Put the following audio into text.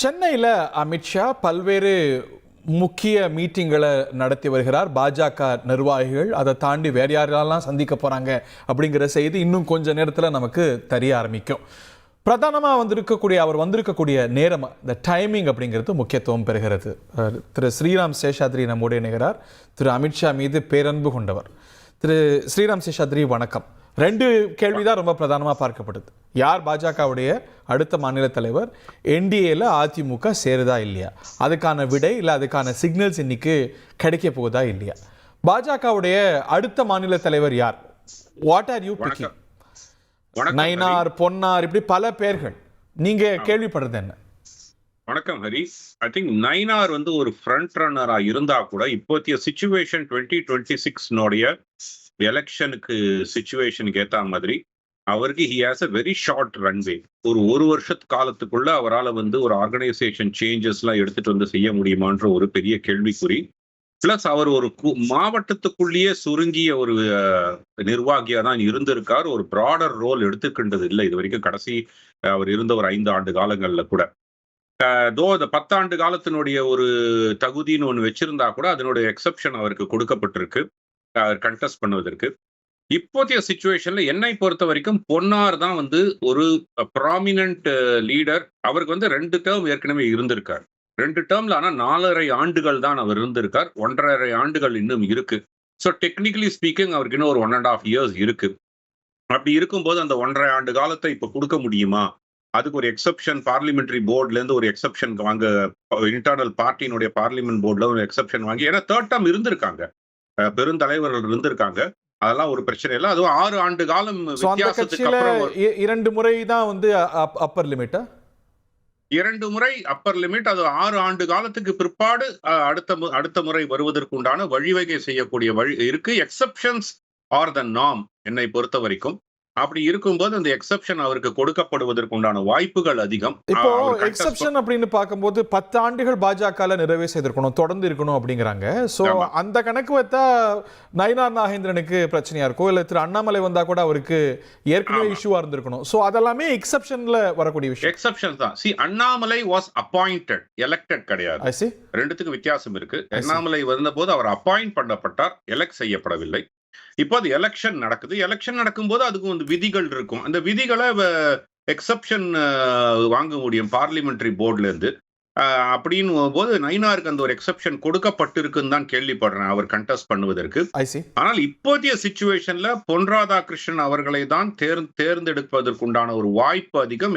சென்னையில் அமித்ஷா பல்வேறு முக்கிய மீட்டிங்களை நடத்தி வருகிறார். பாஜக நிர்வாகிகள் அதை தாண்டி வேறு யாரெல்லாம் சந்திக்க போகிறாங்க அப்படிங்கிற செய்தி இன்னும் கொஞ்ச நேரத்தில் நமக்கு தெரிய ஆரம்பிக்கும். பிரதானமாக அவர் வந்திருக்கக்கூடிய நேரம், இந்த டைமிங் அப்படிங்கிறது முக்கியத்துவம் பெறுகிறது. திரு ஸ்ரீராம் சேஷாத்ரி நம்முடைய நிகழார். திரு அமித்ஷா மீது பேரன்பு கொண்டவர். திரு ஸ்ரீராம் சேஷாத்ரி, வணக்கம். ரெண்டு கேள்விதான் ரொம்ப பிரதானமாக பார்க்கப்படுது. யார் பாஜகவுடைய அடுத்த மாநில தலைவர், என்டிஏல அதிமுக சேருதா இல்லையா, அதுக்கான விடை இல்லை அதுக்கான சிக்னல்ஸ் இன்னைக்கு கிடைக்க போகுதா இல்லையா. பாஜகவுடைய அடுத்த மாநில தலைவர் யார்? What are you picking? Nainar, Ponnar, இப்படி பல பேர்கள், நீங்க கேள்விப்படுறது என்ன? வணக்கம் ஹரிஸ். ஐ திங்க் நயினார் ஒரு ஃப்ரண்ட் ரன்னரா இருந்தா கூட இப்போதைய சிச்சுவேஷன் 2026 எலெக்ஷனுக்கு சிச்சுவேஷனுக்கு ஏற்ற மாதிரி அவருக்கு he has a very short runway. ஒரு வருஷத்து காலத்துக்குள்ள அவரால் ஒரு ஆர்கனைசேஷன் சேஞ்சஸ்லாம் எடுத்துட்டு செய்ய முடியுமான்ற ஒரு பெரிய கேள்விக்குறி. பிளஸ் அவர் ஒரு மாவட்டத்துக்குள்ளேயே சுருங்கிய ஒரு நிர்வாகியா தான் இருந்திருக்கார். ஒரு ப்ராடர் ரோல் எடுத்துக்கின்றது இல்லை இது வரைக்கும். கடைசி அவர் இருந்த ஒரு 5 ஆண்டு காலங்கள்ல கூட இந்த 10 ஆண்டு காலத்தினுடைய ஒரு தகுதின்னு ஒன்று வச்சிருந்தா கூட அதனுடைய எக்ஸப்ஷன் அவருக்கு கொடுக்கப்பட்டிருக்கு கண்டெஸ்ட் பண்ணுவதற்கு. இப்போதைய சிச்சுவேஷன்ல என்னை பொறுத்த வரைக்கும் பொன்னார் தான் ஒரு ப்ராமினன்ட் லீடர். அவருக்கு 2 டேர்ம் ஏற்கனவே இருந்திருக்கார். 2 டேர்ம்ல ஆனா 4.5 ஆண்டுகள் தான் அவர் இருந்திருக்கார். 1.5 ஆண்டுகள் இன்னும் இருக்கு. ஸோ டெக்னிக்கலி ஸ்பீக்கிங் அவருக்கு இன்னும் ஒரு 1.5 இயர்ஸ் இருக்கு. அப்படி இருக்கும்போது அந்த 1.5 ஆண்டு காலத்தை இப்ப கொடுக்க முடியுமா? அதுக்கு ஒரு எக்ஸப்ஷன் பார்லிமெண்டரி போர்ட்ல இருந்து ஒரு எக்ஸப்ஷன் வாங்க, இன்டர்னல் பார்ட்டியினுடைய பார்லிமெண்ட் போர்ட்ல ஒரு எக்ஸப்ஷன் வாங்கி, ஏன்னா 3rd டேர்ம் இருந்திருக்காங்க, பெருந்தலைவர்கள் இருந்திருக்காங்க, அதெல்லாம் ஒரு பிரச்சனை இல்லை. அதுவும் 6 ஆண்டு காலம் வித்தியாசத்துக்கு அப்புறம் 2 முறை தான் அப்பர் லிமிட்டா? 2 முறை அப்பர் லிமிட். அது 6 ஆண்டு காலத்துக்கு பிற்பாடு அடுத்த முறை வருவதற்கு உண்டான வழிவகை செய்யக்கூடிய வழி இருக்கு. எக்ஸப்ஷன்ஸ் ஆர் த நார்ம் என்னை பொறுத்த வரைக்கும். அப்படி இருக்கும்போது அந்த எக்ஸப்ஷன் அவருக்கு கொடுக்கப்படுவதற்கு உண்டான வாய்ப்புகள் அதிகம். இப்போ எக்ஸப்ஷன் அப்படின்னு பார்க்கும்போது 10 ஆண்டுகள் பாஜக நிறைவே செய்திருக்கணும், தொடர்ந்து இருக்கணும் அப்படிங்கிறாங்க. சோ அந்த கணக்கு வைத்தா நயினார் நாகேந்திரனுக்கு பிரச்சனையா இருக்கும், இல்ல திரு அண்ணாமலை வந்தா கூட அவருக்கு ஏற்கனவே இஷ்யூவா இருந்திருக்கணும். சோ அதெல்லாமே எக்ஸப்ஷன்ல வரக்கூடிய விஷயம். எக்ஸப்ஷன் தான். அண்ணாமலை வாஸ் அப்பாயிண்டட், எலெக்டட் கிடையாது. ரெண்டுத்துக்கு வித்தியாசம் இருக்கு. அண்ணாமலை வந்தபோது அவர் அப்பாயிண்ட் பண்ணப்பட்டார், எலெக்ட் செய்யப்படவில்லை. இப்போ அது எலெக்ஷன் நடக்குது. எலெக்ஷன் நடக்கும்போது அதுக்கு விதிகள் இருக்கும். அந்த விதிகளை எக்ஸப்ஷன் வாங்க முடியும் பார்லிமெண்டரி போர்ட்ல இருந்து. அப்படின்னு போது நயினாருக்கு அந்த ஒரு எக்ஸப்ஷன் கொடுக்கப்பட்டிருக்குன்னு தான் கேள்விப்படுறேன் அவர் கண்டெஸ்ட் பண்ணுவதற்கு. ஆனால் இப்போதைய சிச்சுவேஷன்ல பொன் ராதாகிருஷ்ணன் அவர்களை தான் தேர்ந்தெடுப்பதற்குண்டான ஒரு வாய்ப்பு அதிகம்.